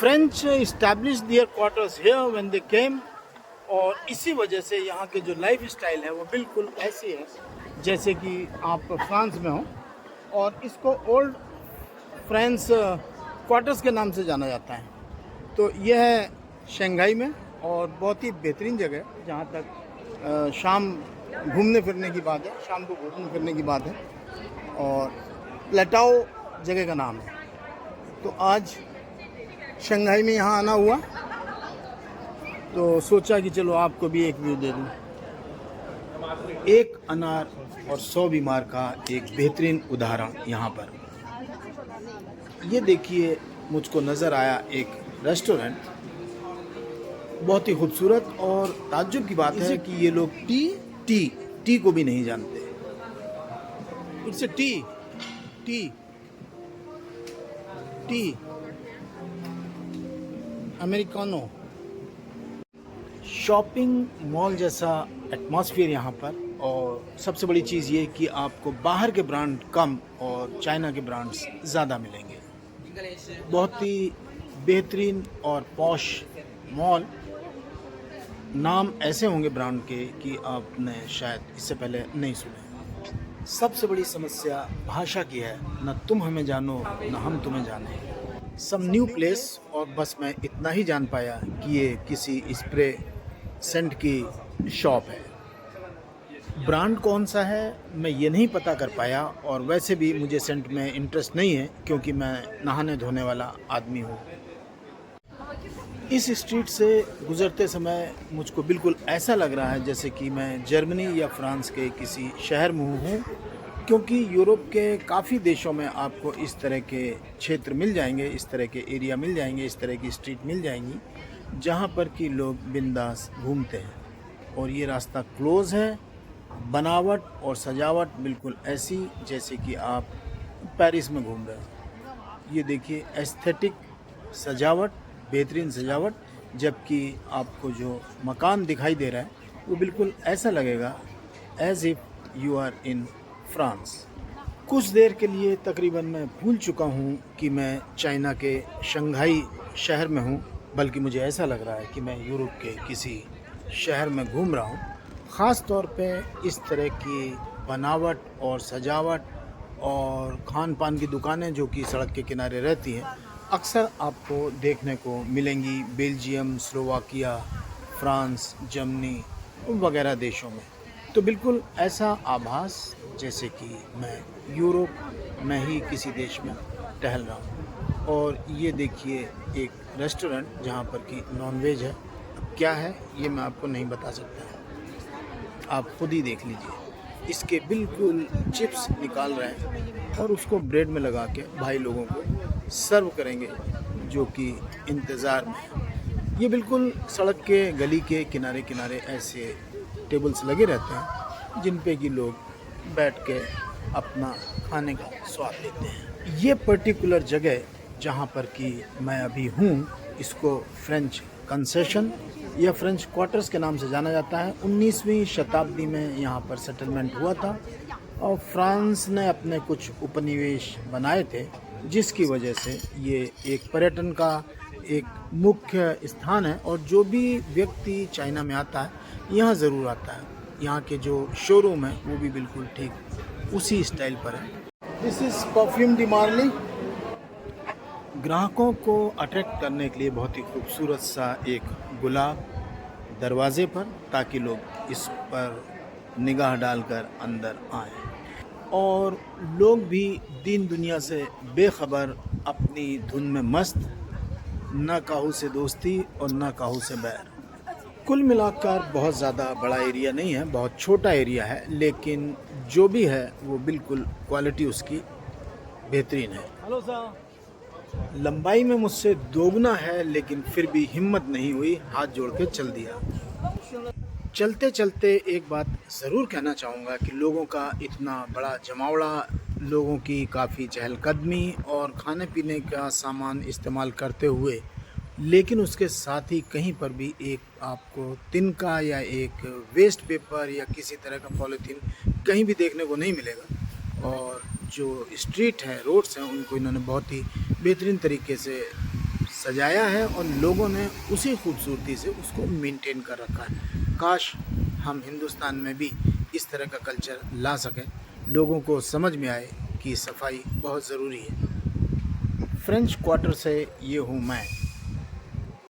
French establish their quarters here when they came, और इसी वजह से यहाँ के जो लाइफ स्टाइल है वो बिल्कुल ऐसी है जैसे कि आप फ्रांस में हो। और इसको ओल्ड फ्रेंच क्वार्टर्स के नाम से जाना जाता है। तो यह है शंघाई में, और बहुत ही बेहतरीन जगह है जहाँ तक शाम घूमने फिरने की बात है, शाम को घूमने फिरने की बात है। और प्लेटाओ जगह का नाम है। तो आज शंघाई में यहाँ आना हुआ तो सोचा कि चलो आपको भी एक व्यू दे दूँ। एक अनार और 100 बीमार का एक बेहतरीन उदाहरण यहाँ पर। ये देखिए, मुझको नज़र आया एक रेस्टोरेंट, बहुत ही खूबसूरत, और ताज्जुब की बात है कि ये लोग टी को भी नहीं जानते। It's A T americano. Shopping mall जैसा एटमॉस्फेयर यहाँ पर, और सबसे बड़ी चीज़ ये कि आपको बाहर के ब्रांड कम और चाइना के ब्रांड्स ज़्यादा मिलेंगे। बहुत ही बेहतरीन और पॉश मॉल। नाम ऐसे होंगे ब्रांड के कि आपने शायद इससे पहले नहीं सुने। सबसे बड़ी समस्या भाषा की है, न तुम हमें जानो न हम तुम्हें जाने। सम न्यू प्लेस, और बस मैं इतना ही जान पाया कि ये किसी स्प्रे सेंट की शॉप है। ब्रांड कौन सा है मैं ये नहीं पता कर पाया, और वैसे भी मुझे सेंट में इंटरेस्ट नहीं है क्योंकि मैं नहाने धोने वाला आदमी हूँ। इस स्ट्रीट से गुज़रते समय मुझको बिल्कुल ऐसा लग रहा है जैसे कि मैं जर्मनी या फ्रांस के किसी शहर में हूँ, क्योंकि यूरोप के काफ़ी देशों में आपको इस तरह के क्षेत्र मिल जाएंगे, इस तरह के एरिया मिल जाएंगे, इस तरह की स्ट्रीट मिल जाएंगी जहाँ पर कि लोग बिंदास घूमते हैं। और ये रास्ता क्लोज़ है। बनावट और सजावट बिल्कुल ऐसी जैसे कि आप पेरिस में घूम रहे हो। ये देखिए, एस्थेटिक सजावट, बेहतरीन सजावट, जबकि आपको जो मकान दिखाई दे रहा है वो बिल्कुल ऐसा लगेगा as if you are in France. कुछ देर के लिए तकरीबन मैं भूल चुका हूँ कि मैं चाइना के शंघाई शहर में हूँ, बल्कि मुझे ऐसा लग रहा है कि मैं यूरोप के किसी शहर में घूम रहा हूँ। ख़ास तौर पे इस तरह की बनावट और सजावट और खान पान की दुकानें जो कि सड़क के किनारे रहती हैं, अक्सर आपको देखने को मिलेंगी बेल्जियम, स्लोवाकिया, फ्रांस, जर्मनी वगैरह देशों में। तो बिल्कुल ऐसा आभास जैसे कि मैं यूरोप में ही किसी देश में टहल रहा हूँ। और ये देखिए एक रेस्टोरेंट जहाँ पर कि नॉनवेज है। अब क्या है ये मैं आपको नहीं बता सकता, आप खुद ही देख लीजिए। इसके बिल्कुल चिप्स निकाल रहे हैं और उसको ब्रेड में लगा के भाई लोगों को सर्व करेंगे जो कि इंतज़ार में है। ये बिल्कुल सड़क के गली के किनारे किनारे ऐसे टेबल्स लगे रहते हैं जिन पे कि लोग बैठ के अपना खाने का स्वाद लेते हैं। ये पर्टिकुलर जगह जहाँ पर कि मैं अभी हूँ, इसको फ्रेंच कंसेशन या फ्रेंच क्वार्टर्स के नाम से जाना जाता है। 19वीं शताब्दी में यहाँ पर सेटलमेंट हुआ था और फ्रांस ने अपने कुछ उपनिवेश बनाए थे, जिसकी वजह से ये एक पर्यटन का एक मुख्य स्थान है। और जो भी व्यक्ति चाइना में आता है यहाँ ज़रूर आता है। यहाँ के जो शोरूम है वो भी बिल्कुल ठीक उसी स्टाइल पर है। This is perfume D Marley. ग्राहकों को अट्रैक्ट करने के लिए बहुत ही खूबसूरत सा एक गुलाब दरवाजे पर, ताकि लोग इस पर निगाह डालकर अंदर आएं। और लोग भी दीन दुनिया से बेखबर अपनी धुन में मस्त, ना काहू से दोस्ती और ना काहू से बैर। कुल मिलाकर बहुत ज़्यादा बड़ा एरिया नहीं है, बहुत छोटा एरिया है, लेकिन जो भी है वो बिल्कुल क्वालिटी उसकी बेहतरीन है। Hello sir. लंबाई में मुझसे दोगुना है, लेकिन फिर भी हिम्मत नहीं हुई, हाथ जोड़ के चल दिया। चलते चलते एक बात ज़रूर कहना चाहूँगा कि लोगों का इतना बड़ा जमावड़ा, लोगों की काफ़ी चहलकदमी और खाने पीने का सामान इस्तेमाल करते हुए, लेकिन उसके साथ ही कहीं पर भी एक आपको तिनका या एक वेस्ट पेपर या किसी तरह का पॉलीथीन कहीं भी देखने को नहीं मिलेगा। और जो स्ट्रीट है, रोड्स हैं, उनको इन्होंने बहुत ही बेहतरीन तरीके से सजाया है और लोगों ने उसी खूबसूरती से उसको मेंटेन कर रखा है। काश हम हिंदुस्तान में भी इस तरह का कल्चर ला सकें, लोगों को समझ में आए कि सफाई बहुत ज़रूरी है। फ्रेंच क्वार्टर से ये हूँ मैं।